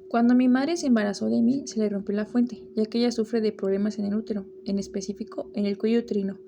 Cuando mi madre se embarazó de mí, se le rompió la fuente, ya que ella sufre de problemas en el útero, en específico en el cuello uterino.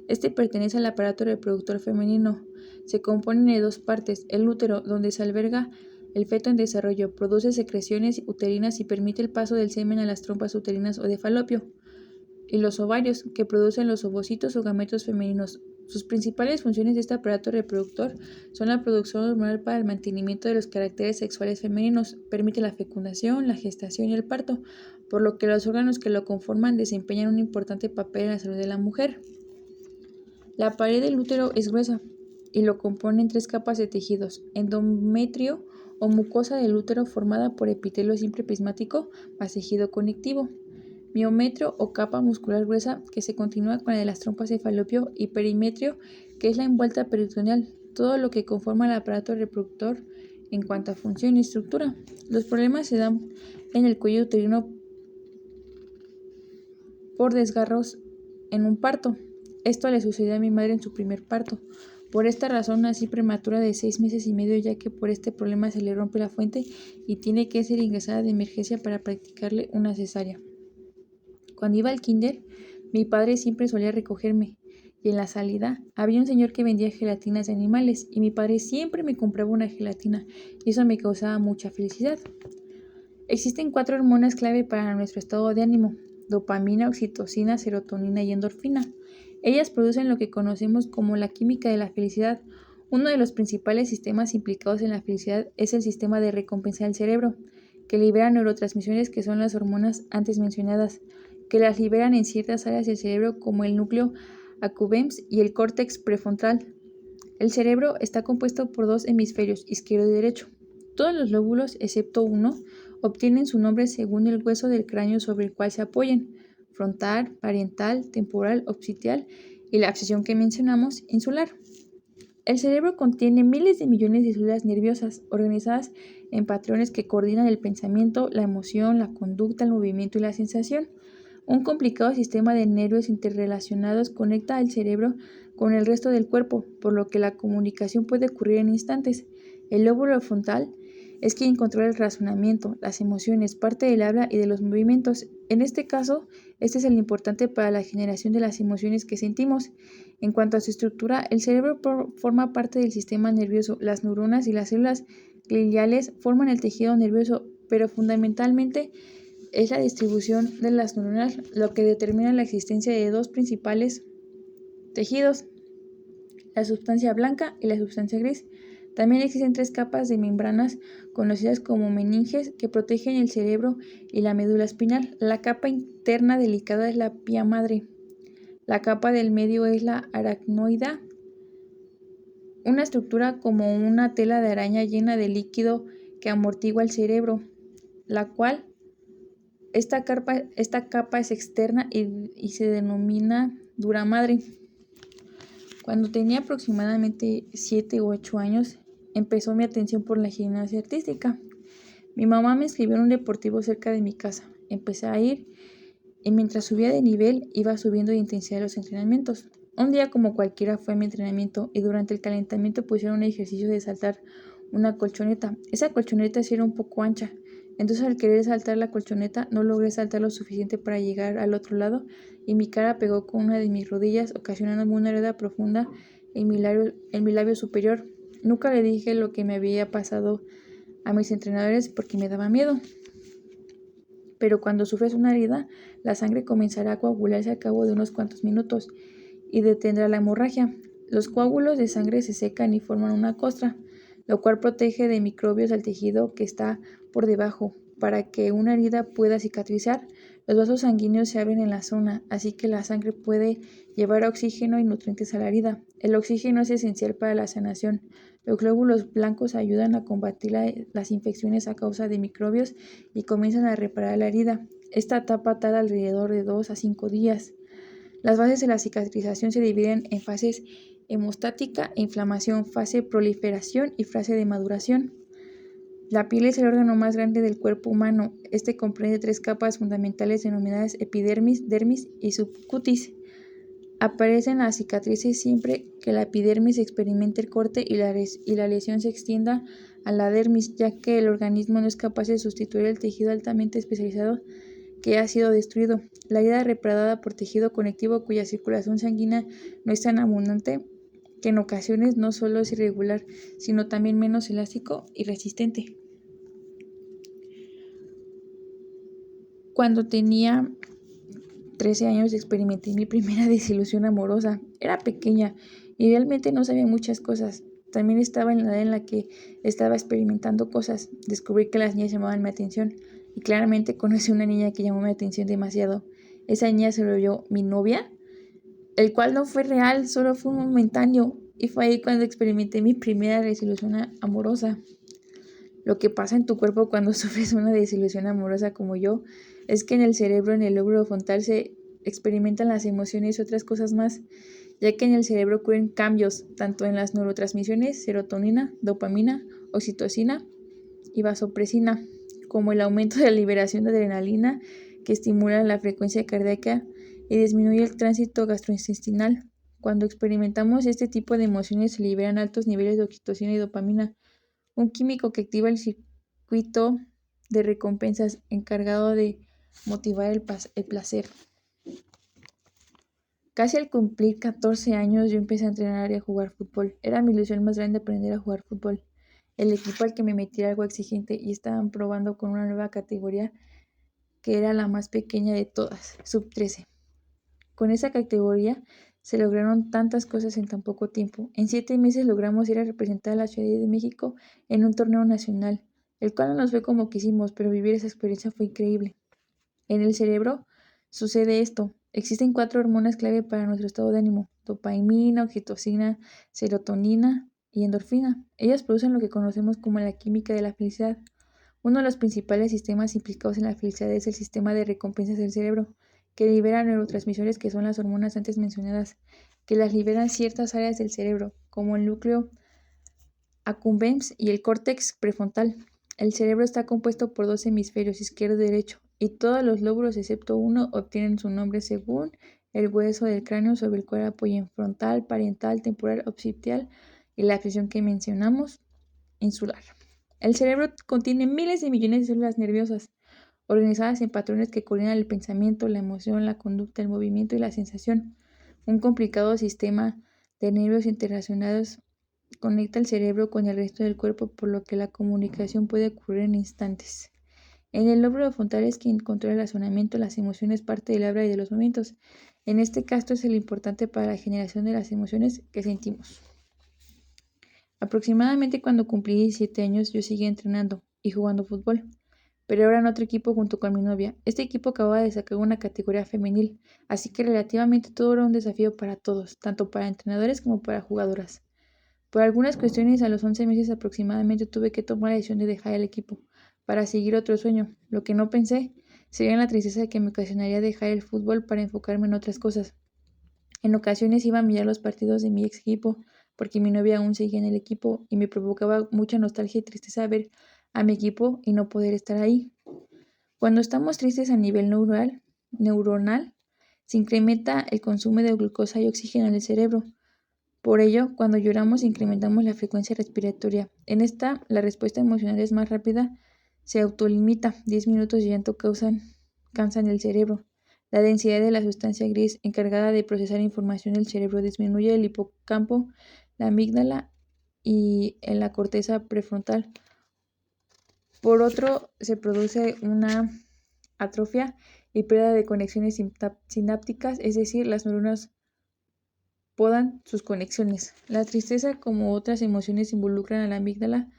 Este pertenece al aparato reproductor femenino. Se compone de dos partes: el útero, donde se alberga el feto en desarrollo, produce secreciones uterinas y permite el paso del semen a las trompas uterinas o de falopio, y los ovarios, que producen los ovocitos o gametos femeninos. Sus principales funciones de este aparato reproductor son la producción hormonal para el mantenimiento de los caracteres sexuales femeninos, permite la fecundación, la gestación y el parto, por lo que los órganos que lo conforman desempeñan un importante papel en la salud de la mujer. La pared del útero es gruesa y lo componen tres capas de tejidos: endometrio o mucosa del útero formada por epitelio simple prismático más tejido conectivo, miometrio o capa muscular gruesa que se continúa con la de las trompas de falopio, y perimetrio, que es la envuelta peritoneal, todo lo que conforma el aparato reproductor en cuanto a función y estructura. Los problemas se dan en el cuello uterino por desgarros en un parto. Esto le sucedió a mi madre en su primer parto. Por esta razón nací prematura de 6 meses y medio, ya que por este problema se le rompe la fuente y tiene que ser ingresada de emergencia para practicarle una cesárea. Cuando iba al kinder, mi padre siempre solía recogerme, y en la salida había un señor que vendía gelatinas de animales, y mi padre siempre me compraba una gelatina, y eso me causaba mucha felicidad. Existen 4 hormonas clave para nuestro estado de ánimo: dopamina, oxitocina, serotonina y endorfina. Ellas producen lo que conocemos como la química de la felicidad. Uno de los principales sistemas implicados en la felicidad es el sistema de recompensa del cerebro, que libera neurotransmisores que son las hormonas antes mencionadas, que las liberan en ciertas áreas del cerebro como el núcleo accumbens y el córtex prefrontal. El cerebro está compuesto por 2 hemisferios, izquierdo y derecho. Todos los lóbulos, excepto uno, obtienen su nombre según el hueso del cráneo sobre el cual se apoyen: frontal, parietal, temporal, occipital y la abscisión que mencionamos, insular. El cerebro contiene miles de millones de células nerviosas organizadas en patrones que coordinan el pensamiento, la emoción, la conducta, el movimiento y la sensación. Un complicado sistema de nervios interrelacionados conecta el cerebro con el resto del cuerpo, por lo que la comunicación puede ocurrir en instantes. El lóbulo frontal es quien controla el razonamiento, las emociones, parte del habla y de los movimientos. En este caso, este es el importante para la generación de las emociones que sentimos. En cuanto a su estructura, el cerebro forma parte del sistema nervioso. Las neuronas y las células gliales forman el tejido nervioso, pero fundamentalmente es la distribución de las neuronas lo que determina la existencia de 2 principales tejidos: la sustancia blanca y la sustancia gris. También existen 3 capas de membranas conocidas como meninges que protegen el cerebro y la médula espinal. La capa interna delicada es la pía madre. La capa del medio es la aracnoidea, una estructura como una tela de araña llena de líquido que amortigua el cerebro, la cual esta capa es externa y se denomina dura madre. Cuando tenía aproximadamente 7 u 8 años, empezó mi atención por la gimnasia artística. Mi mamá me inscribió en un deportivo cerca de mi casa. Empecé a ir y mientras subía de nivel iba subiendo de intensidad los entrenamientos. Un día como cualquiera fue mi entrenamiento y durante el calentamiento pusieron un ejercicio de saltar una colchoneta. Esa colchoneta sí era un poco ancha, entonces al querer saltar la colchoneta no logré saltar lo suficiente para llegar al otro lado y mi cara pegó con una de mis rodillas, ocasionándome una herida profunda en mi labio superior. Nunca le dije lo que me había pasado a mis entrenadores porque me daba miedo. Pero cuando sufres una herida, la sangre comenzará a coagularse al cabo de unos cuantos minutos y detendrá la hemorragia. Los coágulos de sangre se secan y forman una costra, lo cual protege de microbios al tejido que está por debajo. Para que una herida pueda cicatrizar, los vasos sanguíneos se abren en la zona, así que la sangre puede llevar oxígeno y nutrientes a la herida. El oxígeno es esencial para la sanación. Los glóbulos blancos ayudan a combatir las infecciones a causa de microbios y comienzan a reparar la herida. Esta etapa tarda alrededor de 2 a 5 días. Las fases de la cicatrización se dividen en fases hemostática e inflamación, fase proliferación y fase de maduración. La piel es el órgano más grande del cuerpo humano. Este comprende 3 capas fundamentales denominadas epidermis, dermis y subcutis. Aparecen las cicatrices siempre que la epidermis experimente el corte y la lesión se extienda a la dermis, ya que el organismo no es capaz de sustituir el tejido altamente especializado que ha sido destruido. La herida reparada por tejido conectivo cuya circulación sanguínea no es tan abundante, que en ocasiones no solo es irregular, sino también menos elástico y resistente. Cuando tenía 13 años experimenté mi primera desilusión amorosa. Era pequeña y realmente no sabía muchas cosas. También estaba en la edad en la que estaba experimentando cosas. Descubrí que las niñas llamaban mi atención y claramente conocí a una niña que llamó mi atención demasiado. Esa niña se volvió mi novia, el cual no fue real, solo fue momentáneo. Y fue ahí cuando experimenté mi primera desilusión amorosa. Lo que pasa en tu cuerpo cuando sufres una desilusión amorosa como yo es que en el cerebro, en el lóbulo frontal, se experimentan las emociones y otras cosas más, ya que en el cerebro ocurren cambios tanto en las neurotransmisiones, serotonina, dopamina, oxitocina y vasopresina, como el aumento de la liberación de adrenalina que estimula la frecuencia cardíaca y disminuye el tránsito gastrointestinal. Cuando experimentamos este tipo de emociones se liberan altos niveles de oxitocina y dopamina, un químico que activa el circuito de recompensas encargado de motivar el placer. Casi al cumplir 14 años yo empecé a entrenar y a jugar fútbol. Era mi ilusión más grande aprender a jugar fútbol. El equipo al que me metí era algo exigente y estaban probando con una nueva categoría que era la más pequeña de todas, sub-13. Con esa categoría se lograron tantas cosas en tan poco tiempo. En 7 meses logramos ir a representar a la Ciudad de México en un torneo nacional, el cual no nos fue como quisimos, pero vivir esa experiencia fue increíble. En el cerebro sucede esto. Existen 4 hormonas clave para nuestro estado de ánimo: dopamina, oxitocina, serotonina y endorfina. Ellas producen lo que conocemos como la química de la felicidad. Uno de los principales sistemas implicados en la felicidad es el sistema de recompensas del cerebro, que libera neurotransmisores que son las hormonas antes mencionadas, que las liberan ciertas áreas del cerebro, como el núcleo accumbens y el córtex prefrontal. El cerebro está compuesto por 2 hemisferios, izquierdo y derecho, y todos los lóbulos excepto uno obtienen su nombre según el hueso del cráneo sobre el cual apoyan: frontal, parietal, temporal, occipital y la sección que mencionamos, insular. El cerebro contiene miles de millones de células nerviosas, organizadas en patrones que coordinan el pensamiento, la emoción, la conducta, el movimiento y la sensación. Un complicado sistema de nervios interrelacionados conecta el cerebro con el resto del cuerpo, por lo que la comunicación puede ocurrir en instantes. En el lóbulo frontal es quien controla el razonamiento, las emociones, parte del habla y de los movimientos. En este caso es el importante para la generación de las emociones que sentimos. Aproximadamente cuando cumplí 17 años yo seguía entrenando y jugando fútbol, pero ahora en otro equipo junto con mi novia. Este equipo acababa de sacar una categoría femenil, así que relativamente todo era un desafío para todos, tanto para entrenadores como para jugadoras. Por algunas cuestiones, a los 11 meses aproximadamente tuve que tomar la decisión de dejar el equipo para seguir otro sueño. Lo que no pensé sería la tristeza que me ocasionaría dejar el fútbol para enfocarme en otras cosas. En ocasiones iba a mirar los partidos de mi ex equipo porque mi novia aún seguía en el equipo y me provocaba mucha nostalgia y tristeza ver a mi equipo y no poder estar ahí. Cuando estamos tristes a nivel neuronal, se incrementa el consumo de glucosa y oxígeno en el cerebro. Por ello, cuando lloramos incrementamos la frecuencia respiratoria. En esta, la respuesta emocional es más rápida, se autolimita. 10 minutos de llanto cansan el cerebro. La densidad de la sustancia gris encargada de procesar información del cerebro disminuye el hipocampo, la amígdala y en la corteza prefrontal. Por otro, se produce una atrofia y pérdida de conexiones sinápticas, es decir, las neuronas podan sus conexiones. La tristeza, como otras emociones, involucran a la amígdala,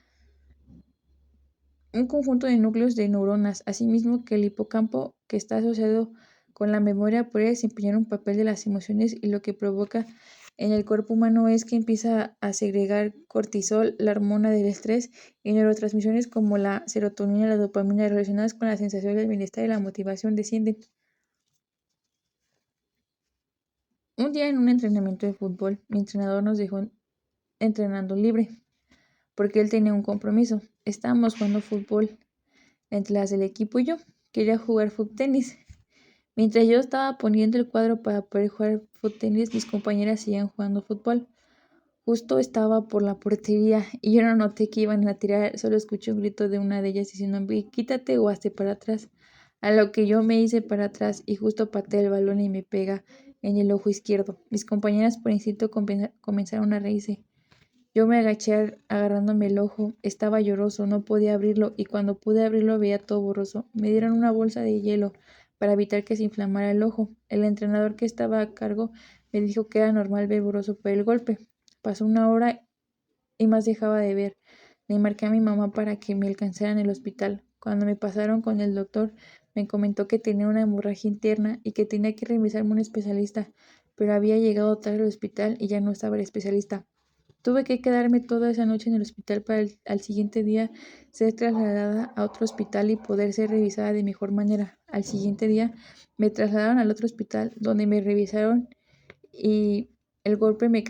un conjunto de núcleos de neuronas, asimismo que el hipocampo, que está asociado con la memoria, puede desempeñar un papel de las emociones, y lo que provoca en el cuerpo humano es que empieza a segregar cortisol, la hormona del estrés, y neurotransmisiones como la serotonina y la dopamina relacionadas con la sensación del bienestar y la motivación descienden. Un día en un entrenamiento de fútbol, mi entrenador nos dejó entrenando libre, porque él tenía un compromiso. Estábamos jugando fútbol entre las del equipo y yo. Quería jugar tenis, Mientras yo estaba poniendo el cuadro para poder jugar fútbol, mis compañeras seguían jugando fútbol. Justo estaba por la portería y yo no noté que iban a tirar, solo escuché un grito de una de ellas diciendo, quítate o hazte para atrás. A lo que yo me hice para atrás y justo pateé el balón y me pega en el ojo izquierdo. Mis compañeras por instinto comenzaron a reírse. Yo me agaché agarrándome el ojo, estaba lloroso, no podía abrirlo y cuando pude abrirlo veía todo borroso. Me dieron una bolsa de hielo para evitar que se inflamara el ojo. El entrenador que estaba a cargo me dijo que era normal ver borroso por el golpe. Pasó una hora y más dejaba de ver. Le marqué a mi mamá para que me alcanzara en el hospital. Cuando me pasaron con el doctor, me comentó que tenía una hemorragia interna y que tenía que revisarme un especialista, pero había llegado tarde al hospital y ya no estaba el especialista. Tuve que quedarme toda esa noche en el hospital para al siguiente día ser trasladada a otro hospital y poder ser revisada de mejor manera. Al siguiente día me trasladaron al otro hospital donde me revisaron y el golpe me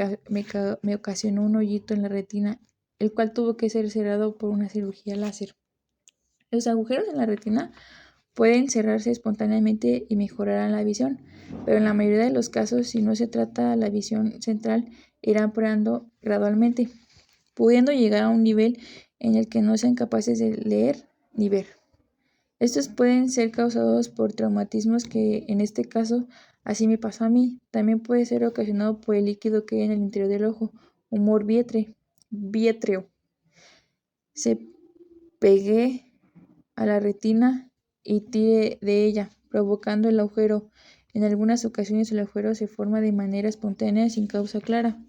ocasionó un hoyito en la retina, el cual tuvo que ser cerrado por una cirugía láser. Los agujeros en la retina pueden cerrarse espontáneamente y mejorarán la visión, pero en la mayoría de los casos, si no se trata la visión central, irá empeorando gradualmente, pudiendo llegar a un nivel en el que no sean capaces de leer ni ver. Estos pueden ser causados por traumatismos que, en este caso, así me pasó a mí. También puede ser ocasionado por el líquido que hay en el interior del ojo, humor vitreo. Se pegué a la retina y tiré de ella, provocando el agujero. En algunas ocasiones el agujero se forma de manera espontánea sin causa clara.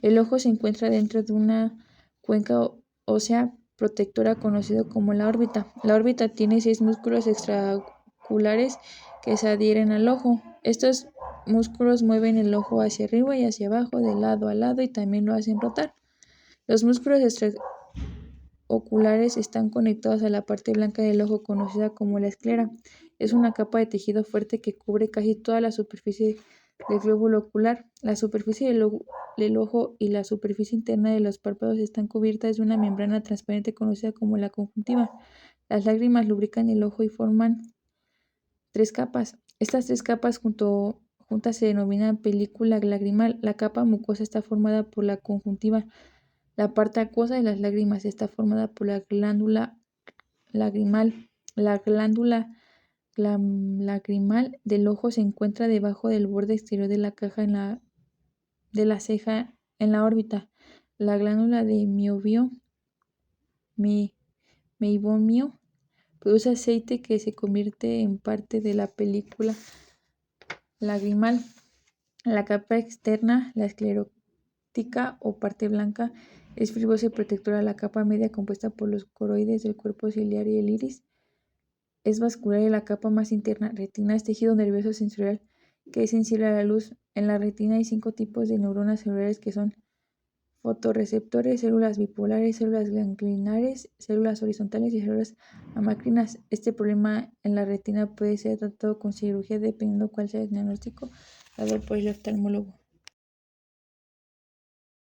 El ojo se encuentra dentro de una cuenca ósea protectora conocida como la órbita. La órbita tiene 6 músculos extraoculares que se adhieren al ojo. Estos músculos mueven el ojo hacia arriba y hacia abajo, de lado a lado y también lo hacen rotar. Los músculos oculares están conectados a la parte blanca del ojo conocida como la esclera. Es una capa de tejido fuerte que cubre casi toda la superficie del glóbulo ocular. La superficie del ojo y la superficie interna de los párpados están cubiertas de una membrana transparente conocida como la conjuntiva. Las lágrimas lubrican el ojo y forman 3 capas. Estas 3 capas juntas se denominan película lagrimal. La capa mucosa está formada por la conjuntiva. La parte acuosa de las lágrimas está formada por la glándula lagrimal. La glándula lagrimal del ojo se encuentra debajo del borde exterior de la caja de la ceja en la órbita. La glándula de meibomio produce aceite que se convierte en parte de la película lagrimal. La capa externa, la esclerótica o parte blanca, es fibrosa y protectora. La capa media, compuesta por los coroides del cuerpo ciliar y el iris, es vascular y la capa más interna, retina, es tejido nervioso sensorial que es sensible a la luz. En la retina hay 5 tipos de neuronas celulares que son fotorreceptores, células bipolares, células ganglionares, células horizontales y células amacrinas. Este problema en la retina puede ser tratado con cirugía dependiendo cuál sea el diagnóstico dado por el oftalmólogo.